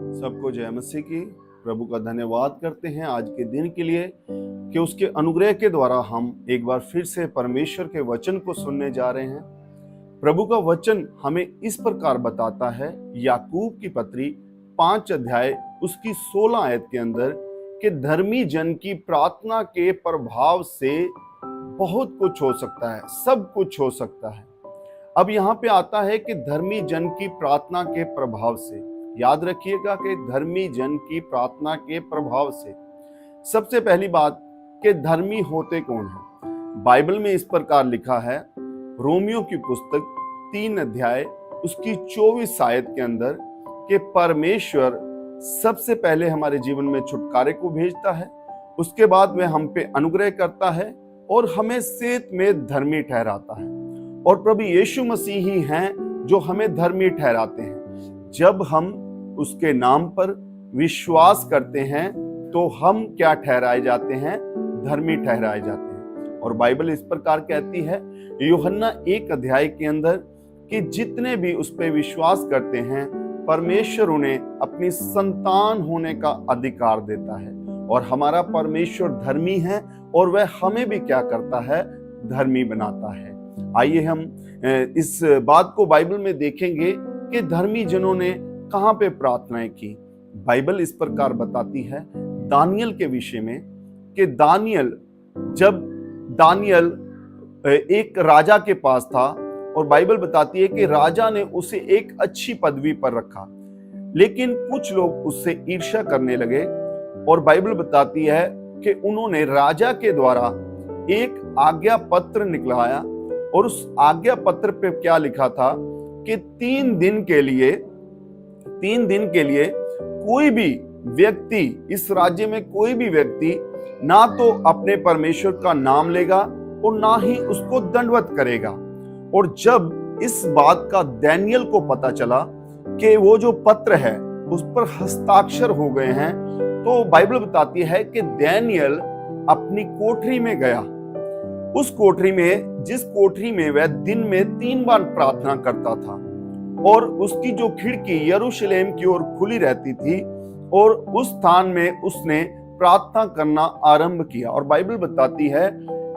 सबको जय मसीह की। प्रभु का धन्यवाद करते हैं आज के दिन के लिए कि उसके अनुग्रह के द्वारा हम एक बार फिर से परमेश्वर के वचन को सुनने जा रहे हैं। प्रभु का वचन हमें इस प्रकार बताता है, याकूब की पत्री 5 अध्याय उसकी 16 आयत के अंदर, कि धर्मी जन की प्रार्थना के प्रभाव से बहुत कुछ हो सकता है, सब कुछ हो सकता है। अब यहाँ पे आता है कि धर्मी जन की प्रार्थना के प्रभाव से, याद रखिएगा कि धर्मी जन की प्रार्थना के प्रभाव से। सबसे पहली बात कि धर्मी होते कौन है। बाइबल में इस प्रकार लिखा है, रोमियो की पुस्तक 3 अध्याय उसकी 24 आयत के अंदर, कि परमेश्वर सबसे पहले हमारे जीवन में छुटकारे को भेजता है, उसके बाद वह हम पे अनुग्रह करता है और हमें सेत में धर्मी ठहराता है। और प्रभु यीशु मसीह ही हैं जो हमें धर्मी ठहराते हैं। जब हम उसके नाम पर विश्वास करते हैं तो हम क्या ठहराए जाते हैं? धर्मी ठहराए जाते हैं। और बाइबल इस प्रकार कहती है यूहन्ना 1 अध्याय के अंदर, कि जितने भी उस पर विश्वास करते हैं परमेश्वर उन्हें अपनी संतान होने का अधिकार देता है। और हमारा परमेश्वर धर्मी है और वह हमें भी क्या करता है? धर्मी बनाता है। आइए हम इस बात को बाइबल में देखेंगे कि धर्मी जनों ने कहां पे प्रार्थनाएं की। बाइबल इस प्रकार बताती है दानियल के विषय में, कि जब दानियल एक राजा के पास था, और बाइबल बताती है कि राजा ने उसे एक अच्छी पदवी पर रखा, लेकिन कुछ लोग उससे ईर्ष्या करने लगे। और बाइबल बताती है कि उन्होंने राजा के द्वारा एक आज्ञा पत्र निकलवाया, और उस आज्ञा पत्र पे क्या लिखा था कि 3 दिन के लिए कोई भी व्यक्ति, इस राज्य में कोई भी व्यक्ति ना तो अपने परमेश्वर का नाम लेगा और ना ही उसको दंडवत करेगा। और जब इस बात का दानियल को पता चला कि वो जो पत्र है उस पर हस्ताक्षर हो गए हैं, तो बाइबल बताती है कि दानियल अपनी कोठरी में गया। उस कोठरी में, जिस कोठरी में वह दिन में 3 बार प्रार्थना करता था, और उसकी जो खिड़की यरूशलेम की ओर खुली रहती थी, और उस स्थान में उसने प्रार्थना करना आरंभ किया। और बाइबल बताती है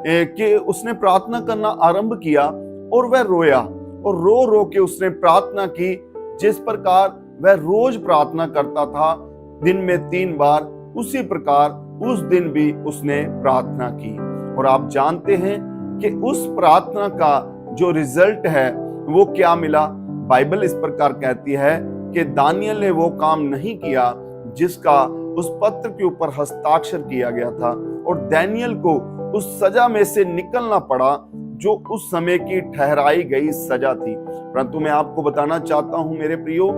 कि उसने प्रार्थना करना आरंभ किया और वह रोया, और रो रो के उसने प्रार्थना की, जिस प्रकार वह रोज प्रार्थना करता था दिन में 3 बार, उसी प्रकार उस दिन भी उसने प्रार्थना की। और आप जानते हैं कि उस प्रार्थना का जो रिजल्ट है वो क्या मिला। बाइबल इस प्रकार कहती है कि दानियल ने वो काम नहीं किया जिसका उस पत्र के ऊपर हस्ताक्षर किया गया था, और दानियल को उस सजा में से निकलना पड़ा जो उस समय की ठहराई गई सजा थी। परंतु मैं आपको बताना चाहता हूं मेरे प्रियो,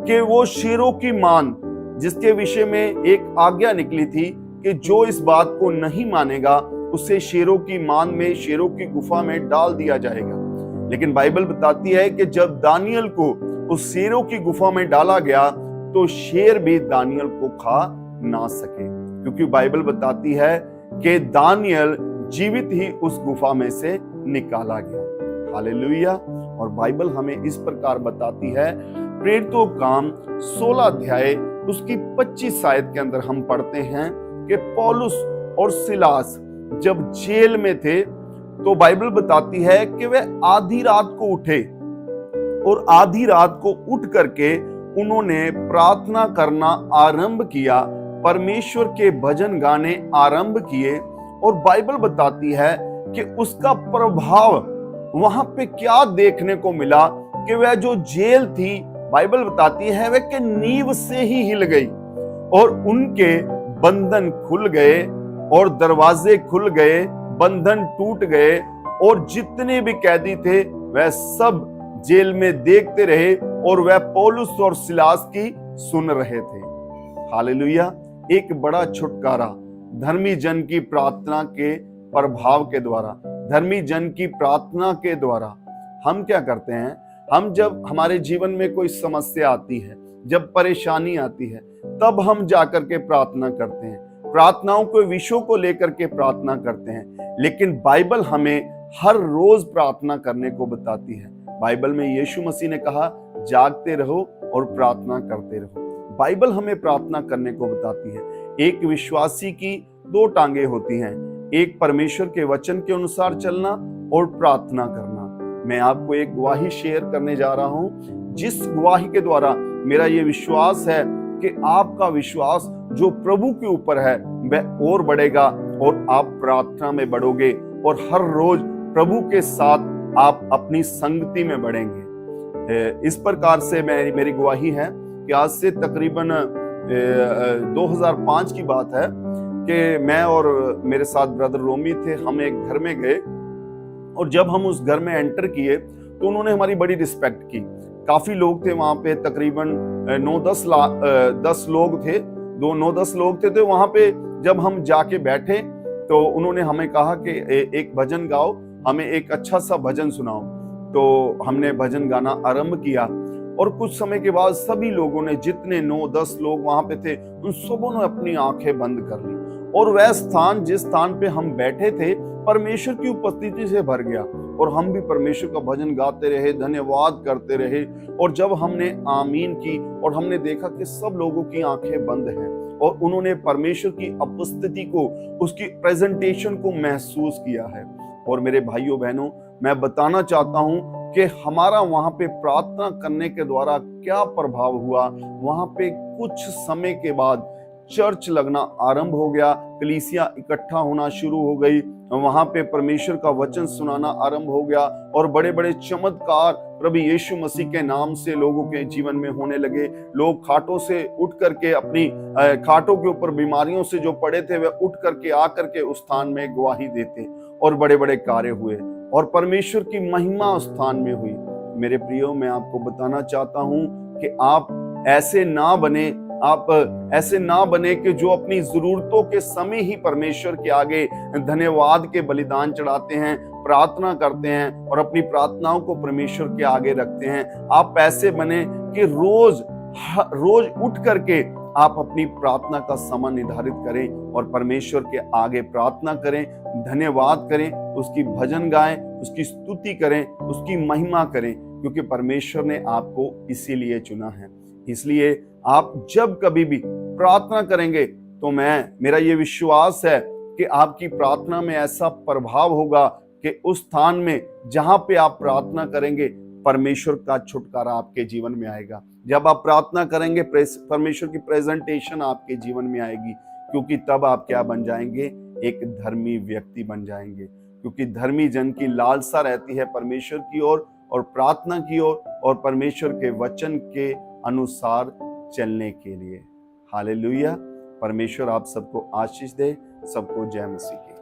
कि वो शेरों की मान, जिसके विषय में एक आज्ञा निकली थी कि जो इस बात को नहीं मानेगा उसे शेरों की मान में, शेरों की गुफा में डाल दिया जाएगा। लेकिन बाइबल बताती है कि जब दानियल को उस शेरों की गुफा में डाला गया तो शेर भी दानियल को खा ना सके, क्योंकि बाइबल बताती है कि दानियल जीवित ही उस गुफा में से निकाला गया। हालेलुया। और बाइबल हमें इस प्रकार बताती है, प्रेरितों काम 16 अध्याय उसकी 25 आयत के अंदर हम पढ़ते हैं कि पौलुस और सिलास जब जेल में थे, तो बाइबल बताती है कि वे आधी रात को उठे, और आधी रात को उठ करके उन्होंने प्रार्थना करना आरंभ किया, परमेश्वर के भजन गाने आरंभ किए। और बाइबल बताती है कि उसका प्रभाव वहां पे क्या देखने को मिला, कि वह जो जेल थी, बाइबल बताती है वह के नींव से ही हिल गई, और उनके बंधन खुल गए और दरवाजे खुल गए, बंधन टूट गए, और जितने भी कैदी थे वह सब जेल में देखते रहे, और वह पौलुस और सिलास की सुन रहे थे। हालेलुया। एक बड़ा छुटकारा धर्मी जन की प्रार्थना के प्रभाव के द्वारा, धर्मी जन की प्रार्थना के द्वारा। हम क्या करते हैं? हम जब हमारे जीवन में कोई समस्या आती है, जब परेशानी आती है, तब हम जाकर के प्रार्थना करते हैं, प्रार्थनाओं के विषयों को लेकर के प्रार्थना करते हैं। लेकिन बाइबल हमें हर रोज प्रार्थना करने को बताती है। बाइबल में यीशु मसीह ने कहा, जागते रहो और प्रार्थना करते रहो। बाइबल हमें प्रार्थना करने को बताती है। एक विश्वासी की दो टांगे होती हैं, एक परमेश्वर के वचन के अनुसार चलना और प्रार्थना करना। मैं आपको एक गवाही शेयर करने जा रहा हूं, जिस गवाही के द्वारा मेरा ये विश्वास है कि आपका विश्वास जो प्रभु के ऊपर है वह और बढ़ेगा और आप प्रार्थना में बढ़ोगे और हर रोज प्रभु के साथ आप अपनी संगति में बढ़ेंगे। इस प्रकार से मेरी गवाही है कि आज से तकरीबन 2005 की बात है कि मैं और मेरे साथ ब्रदर रोमी थे, हम एक घर में गए और जब हम उस घर में एंटर किए तो उन्होंने हमारी बड़ी रिस्पेक्ट की। काफी लोग थे वहां पे, तकरीबन 9-10 लोग थे, 9-10 लोग थे। तो वहां पे जब हम जाके बैठे तो उन्होंने हमें कहा कि एक भजन गाओ, हमें एक अच्छा सा भजन सुनाओ। तो हमने भजन गाना आरंभ किया और कुछ समय के बाद सभी लोगों ने, जितने 9-10 लोग वहां पे थे, उन सबों ने अपनी आंखें बंद कर ली और वह स्थान, जिस स्थान पे हम बैठे थे, परमेश्वर की उपस्थिति से भर गया और हम भी परमेश्वर का भजन गाते रहे, धन्यवाद करते रहे। और जब हमने आमीन की और हमने देखा कि सब लोगों की आंखें बंद हैं और उन्होंने परमेश्वर की उपस्थिति को, उसकी प्रेजेंटेशन को महसूस किया है। और मेरे भाइयों बहनों, मैं बताना चाहता हूं कि हमारा वहां पे प्रार्थना करने के द्वारा क्या प्रभाव हुआ। वहां पे कुछ समय के बाद चर्च लगना आरंभ हो गया, कलीसिया इकट्ठा होना शुरू हो गई, वहां पे परमेश्वर का वचन सुनाना आरंभ हो गया और बड़े बड़े चमत्कार प्रभु यीशु मसीह के नाम से लोगों के जीवन में होने लगे। लोग खाटों से उठ करके, अपनी खाटों के ऊपर बीमारियों से जो पड़े थे, वे उठ करके आकर के उस स्थान में गवाही देते और बड़े बड़े कार्य हुए और परमेश्वर की महिमा उस स्थान में हुई। मेरे प्रियो, मैं आपको बताना चाहता हूं कि आप ऐसे ना बने कि जो अपनी जरूरतों के समय ही परमेश्वर के आगे धन्यवाद के बलिदान चढ़ाते हैं, प्रार्थना करते हैं और अपनी प्रार्थनाओं को परमेश्वर के आगे रखते हैं। आप ऐसे बने कि रोज उठ करके आप अपनी प्रार्थना का समय निर्धारित करें और परमेश्वर के आगे प्रार्थना करें, धन्यवाद करें, उसकी भजन गाएं, उसकी स्तुति करें, उसकी महिमा करें, क्योंकि परमेश्वर ने आपको इसीलिए चुना है। इसलिए आप जब कभी भी प्रार्थना करेंगे तो मेरा ये विश्वास है कि आपकी प्रार्थना में ऐसा प्रभाव होगा कि उस स्थान में जहां पे आप प्रार्थना करेंगे, परमेश्वर का छुटकारा आपके जीवन में आएगा। जब आप प्रार्थना करेंगे, परमेश्वर की प्रेजेंटेशन आपके जीवन में आएगी, क्योंकि तब आप क्या बन जाएंगे? एक धर्मी व्यक्ति बन जाएंगे। क्योंकि धर्मी जन की लालसा रहती है परमेश्वर की ओर और प्रार्थना की ओर और परमेश्वर के वचन के अनुसार चलने के लिए। हालेलुया। परमेश्वर आप सबको आशीष दे। सबको जय मसीह की।